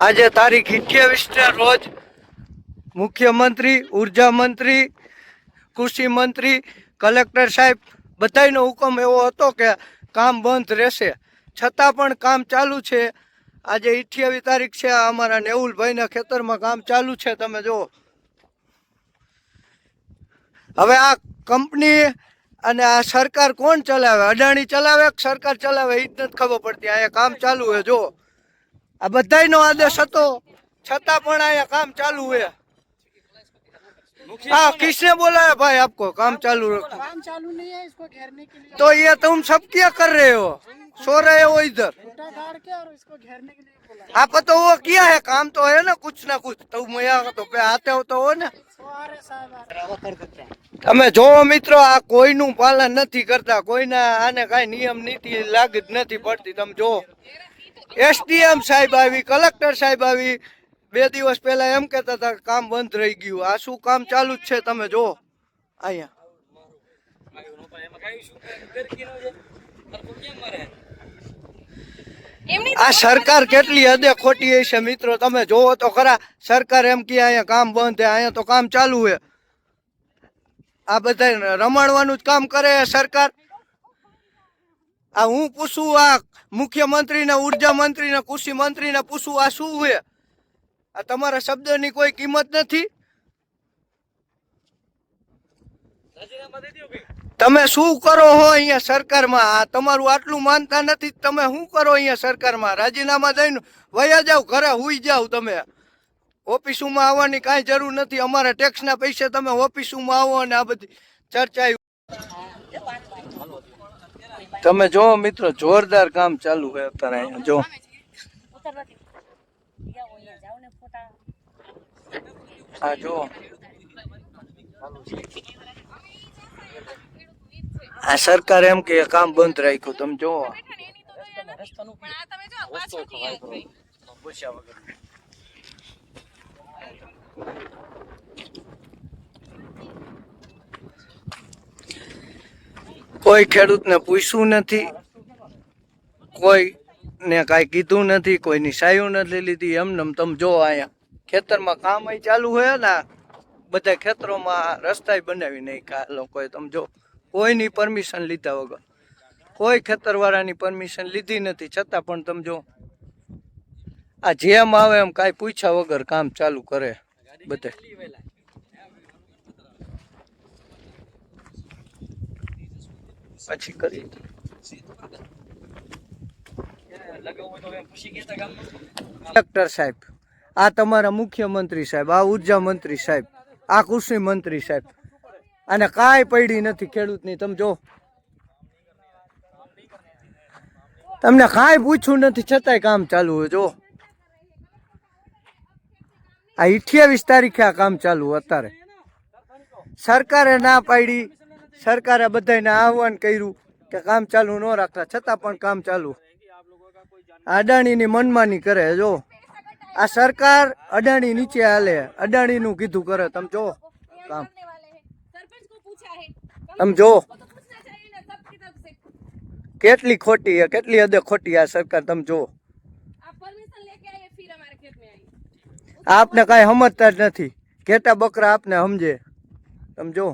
આજે તારીખ 28 રોજ મુખ્યમંત્રી, ઉર્જા મંત્રી, કૃષિ મંત્રી, કલેક્ટર સાહેબ બધાનો હુકમ એવો હતો કે કામ બંધ રહેશે, છતાં પણ કામ ચાલુ છે। આજે 28 તારીખ છે। અમારા નેવુલભાઈના ખેતરમાં કામ ચાલુ છે, તમે જુઓ। હવે આ કંપની અને આ સરકાર કોણ ચલાવે? અદાણી ચલાવે કે સરકાર ચલાવે એ જ નથી ખબર પડતી। અહીંયા કામ ચાલુ છે, જો આ બધાનો આદેશ હતો, છતાં પણ અહીંયા કામ ચાલુ है। हाँ, किसने बोला है भाई आपको काम चालू रखो? काम चालू नहीं है, इसको घेरने के लिए। तो ये तुम सब क्या कर रहे हो? सो रहे हो इधर? उल्टा गाड़ के और इसको घेरने के लिए बोला। आप तो वो किया है, काम तो है ना कुछ तुम यहाँ तो पे आते हो तो हो ने। તમે જોવો મિત્રો, આ કોઈનું પાલન નથી કરતા, કોઈના આને કાંઈ નિયમ નીતિ લાગુ જ નથી પડતી। તમે જો એસડીએમ સાહેબ આવી, કલેક્ટર સાહેબ આવી, 2 દિવસ પહેલા એમ કહેતા હતા કામ બંધ રહી ગયું। આ શું કામ ચાલુ જ છે, તમે જો અહીંયા। આ સરકાર કેટલી હદે ખોટી હશે મિત્રો, તમે જોવો તો ખરા। સરકાર એમ કે અહીંયા કામ બંધ છે, અહીંયા તો કામ ચાલુ છે। આ બધા રમાડવાનું જ કામ કરે સરકાર। આ હું પૂછું, આ મુખ્યમંત્રીને, ઉર્જા મંત્રીને, કૃષિ મંત્રીને પૂછું, આ શું છે? આ તમારા શબ્દની કોઈ કિંમત નથી? તમે શું કરો હો અહીંયા સરકારમાં? આ તમારું આટલું માનતા નથી, તમે શું કરો અહીંયા સરકારમાં? રાજીનામા દઈને વયા જાવ, ઘરે હુઈ જાવ। તમે ઓફિસોમાં આવવાની કાંઈ જરૂર નથી। અમારા ટેક્સના પૈસે તમે ઓફિસોમાં આવો અને આ બધી ચર્ચા। તમે જો મિત્રો, જોરદાર કામ ચાલુ છે અત્યારે અહીંયા જો। હા જો, આ સરકાર એમ કે કામ બંધ રાખ્યું, તમે જો। કોઈ ખેડૂતને પૂછ્યું નથી, કોઈને કાંઈ કીધું નથી, કોઈની સાયું નથી લીધી। એમને તમે જો અહીંયા ખેતરમાં કામ અહીં ચાલુ હોય ને, બધા ખેતરોમાં રસ્તા બનાવી નાખ્યા લોકોએ, તમે જો। કોઈની પરમિશન લીધા વગર, કોઈ ખેતરવાળાની પરમિશન લીધી નથી, છતાં પણ તમે જો આ જેમ આવે એમ કાંઈ પૂછ્યા વગર કામ ચાલુ કરે બધે। પછી કરી કલેક્ટર સાહેબ, આ તમારા મુખ્યમંત્રી સાહેબ, આ ઉર્જા મંત્રી સાહેબ, આ કૃષિ મંત્રી સાહેબ, અને કાંઈ પડી નથી ખેડૂતની, તમે જો। તમને કાંઈ પૂછ્યું નથી, છતાંય કામ ચાલુ હોય જો। આ 28 તારીખે આ કામ ચાલુ અત્યારે। સરકારે ના પાડી, સરકારે બધાને આહવાન કર્યું કે કામ ચાલુ ન રાખતા, છતાં પણ કામ ચાલુ। અદાણીની મનમાની કરે જો। આ સરકાર અદાણી નીચે હાલે, અદાણીનું કીધું કરે, તમે જો કામ। તમે જો કેટલી ખોટી છે, કેટલી હદે ખોટી આ સરકાર, તમે જો। આપને કાંઈ સમજતા જ નથી, ઘેટા બકરા આપને સમજે, તમે જો।